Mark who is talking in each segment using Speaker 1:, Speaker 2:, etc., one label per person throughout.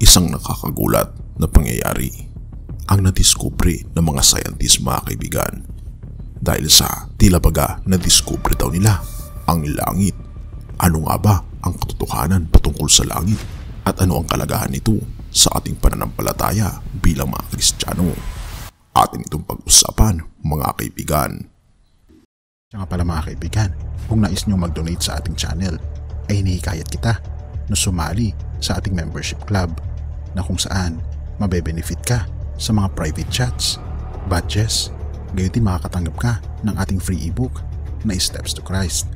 Speaker 1: Isang nakakagulat na pangyayari ang nadiskubre ng mga scientists, mga kaibigan. Dahil sa tila baga nadiskubre daw nila ang langit. Ano nga ba ang katotohanan patungkol sa langit at ano ang kalagahan nito sa ating pananampalataya bilang mga Kristiyano? Atin itong pag-usapan, mga kaibigan.
Speaker 2: Kaya nga pala mga kaibigan, kung nais nyo mag-donate sa ating channel, ay hinihikayat kita na sumali sa ating membership club na kung saan mabe-benefit ka sa mga private chats, badges, gayon din makakatanggap ka ng ating free ebook na Steps to Christ.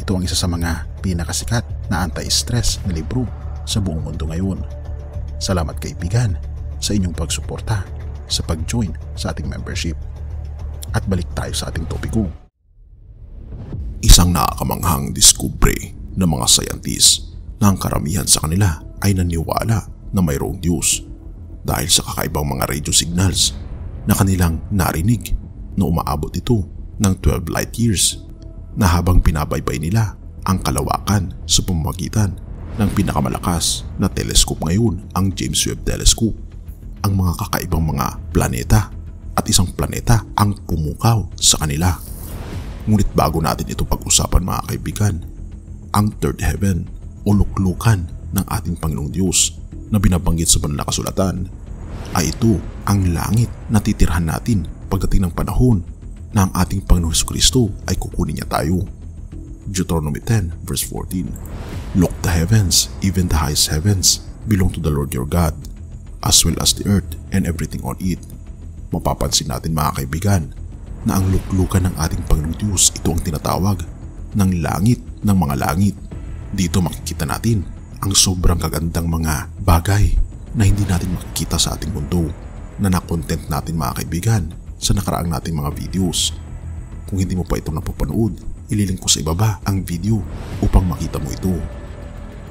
Speaker 2: Ito ang isa sa mga pinakasikat na anti-stress na libro sa buong mundo ngayon. Salamat kaibigan sa inyong pagsuporta sa pag-join sa ating membership. At balik tayo sa ating topiko.
Speaker 1: Isang nakakamanghang diskubre ng mga scientists na ang karamihan sa kanila ay naniwala na mayroong Diyos dahil sa kakaibang mga radio signals na kanilang narinig na umaabot ito ng 12 light years na habang pinabaybay nila ang kalawakan sa pamamagitan ng pinakamalakas na telescope ngayon, ang James Webb Telescope. Ang mga kakaibang mga planeta at isang planeta ang pumukaw sa kanila. Ngunit bago natin ito pag-usapan, mga kaibigan, ang third heaven o luklukan ng ating Panginoong Diyos na binabanggit sa banal na kasulatan ay ito ang langit na titirhan natin pagdating ng panahon na ang ating Panginoong Jesucristo ay kukunin niya tayo. Deuteronomy 10 verse 14. Look, the heavens, even the highest heavens, belong to the Lord your God, as well as the earth and everything on it. Mapapansin natin, mga kaibigan, na ang luklukan ng ating Panginoong Diyos, ito ang tinatawag ng langit ng mga langit. Dito makikita natin ang sobrang kagandang mga bagay na hindi natin makikita sa ating mundo, na na-content natin, mga kaibigan, sa nakaraang nating mga videos. Kung hindi mo pa ito napapanood, ililink ko sa ibaba ang video upang makita mo ito.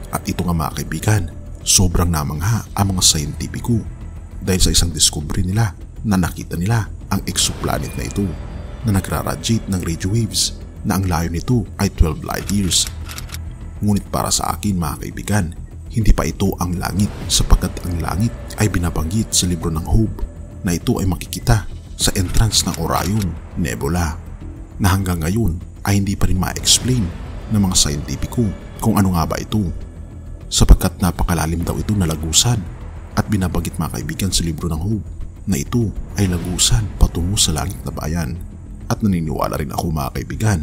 Speaker 1: At ito nga, mga kaibigan, sobrang namangha ang mga scientifico dahil sa isang discovery nila na nakita nila ang exoplanet na ito na nagraradiate ng radio waves na ang layo nito ay 12 light years. Ngunit para sa akin, mga kaibigan, hindi pa ito ang langit, sapagkat ang langit ay binabanggit sa libro ng Job na ito ay makikita sa entrance ng Orion Nebula, na hanggang ngayon ay hindi pa rin ma-explain ng mga scientifico kung ano nga ba ito, sapagkat napakalalim daw ito na lagusan, at binabanggit, mga kaibigan, sa libro ng Job na ito ay lagusan patungo sa langit na bayan. At naniniwala rin ako, mga kaibigan,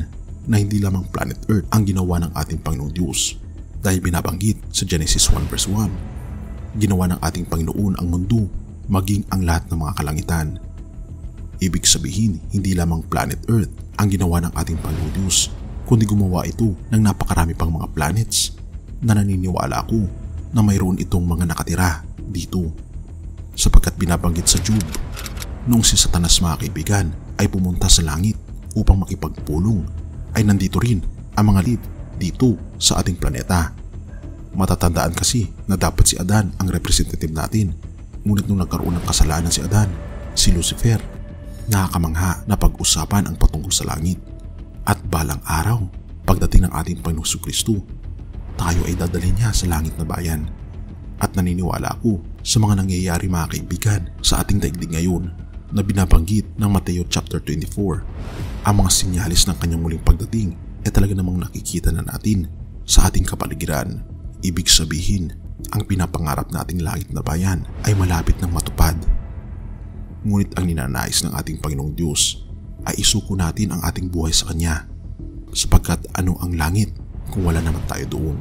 Speaker 1: na hindi lamang planet Earth ang ginawa ng ating Panginoong Diyos, dahil binabanggit sa Genesis 1 verse 1, ginawa ng ating Panginoon ang mundo maging ang lahat ng mga kalangitan. Ibig sabihin, hindi lamang planet Earth ang ginawa ng ating Panginoong Diyos, kundi gumawa ito ng napakarami pang mga planets na naniniwala ako na mayroon itong mga nakatira dito. Sapagkat binabanggit sa Job, noong si Satanas, mga kaibigan, ay pumunta sa langit upang makipagpulong, ay nandito rin ang mga live dito sa ating planeta. Matatandaan kasi na dapat si Adan ang representative natin, ngunit nung nagkaroon ng kasalanan si Adan, si Lucifer, nakakamangha na pag-usapan ang patungkol sa langit. At balang araw, pagdating ng ating Panginoong Jesucristo, tayo ay dadalhin niya sa langit na bayan. At naniniwala ako sa mga nangyayari, mga kaibigan, sa ating daigdig ngayon na binabanggit ng Mateo chapter 24. Ang mga sinyalis ng kanyang muling pagdating ay talaga namang nakikita na natin sa ating kapaligiran. Ibig sabihin, ang pinapangarap nating langit na bayan ay malapit ng matupad. Ngunit ang ninanais ng ating Panginoong Diyos ay isuko natin ang ating buhay sa Kanya, sapagkat ano ang langit kung wala naman tayo doon?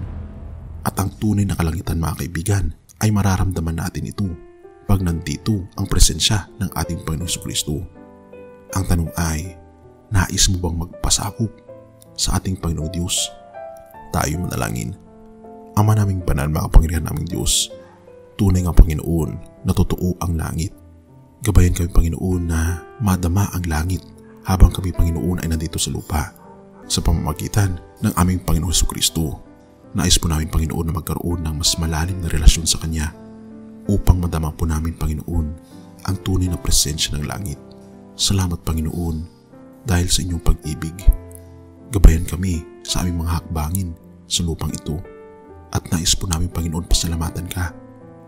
Speaker 1: At ang tunay na kalangitan, mga kaibigan, ay mararamdaman natin ito pag nandito ang presensya ng ating Panginoong Jesucristo. Ang tanong ay, nais mo bang magpasakop sa ating Panginoong Diyos? Tayo manalangin. Ama naming banal, mga Panginoon naming Diyos, tunay nga, Panginoon, na totoo ang langit. Gabayan kami, Panginoon, na madama ang langit habang kami, Panginoon, ay nandito sa lupa sa pamamagitan ng aming Panginoong Jesucristo. Nais po namin, Panginoon, na magkaroon ng mas malalim na relasyon sa Kanya upang madama po namin, Panginoon, ang tunay na presensya ng langit. Salamat, Panginoon, dahil sa inyong pag-ibig. Gabayan kami sa aming mga hakbangin sa lupang ito, at nais po namin, Panginoon, pasalamatan ka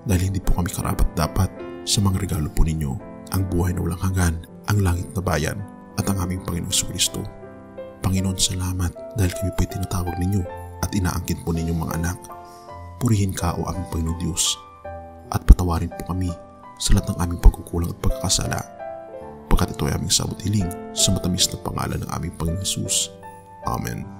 Speaker 1: dahil hindi po kami karapat-dapat sa mga regalo po ninyo, ang buhay na walang hanggan, ang langit na bayan at ang aming Panginoong Jesucristo. Panginoon, salamat dahil kami po'y tinatawag ninyo at inaangkin po ninyong mga anak. Purihin ka o aming Panginoong Diyos at patawarin po kami sa lahat ng aming pagkukulang at pagkakasala, pagkat ito ay aming sabot hiling sa matamis na pangalan ng aming Panginoong Jesus. Amen.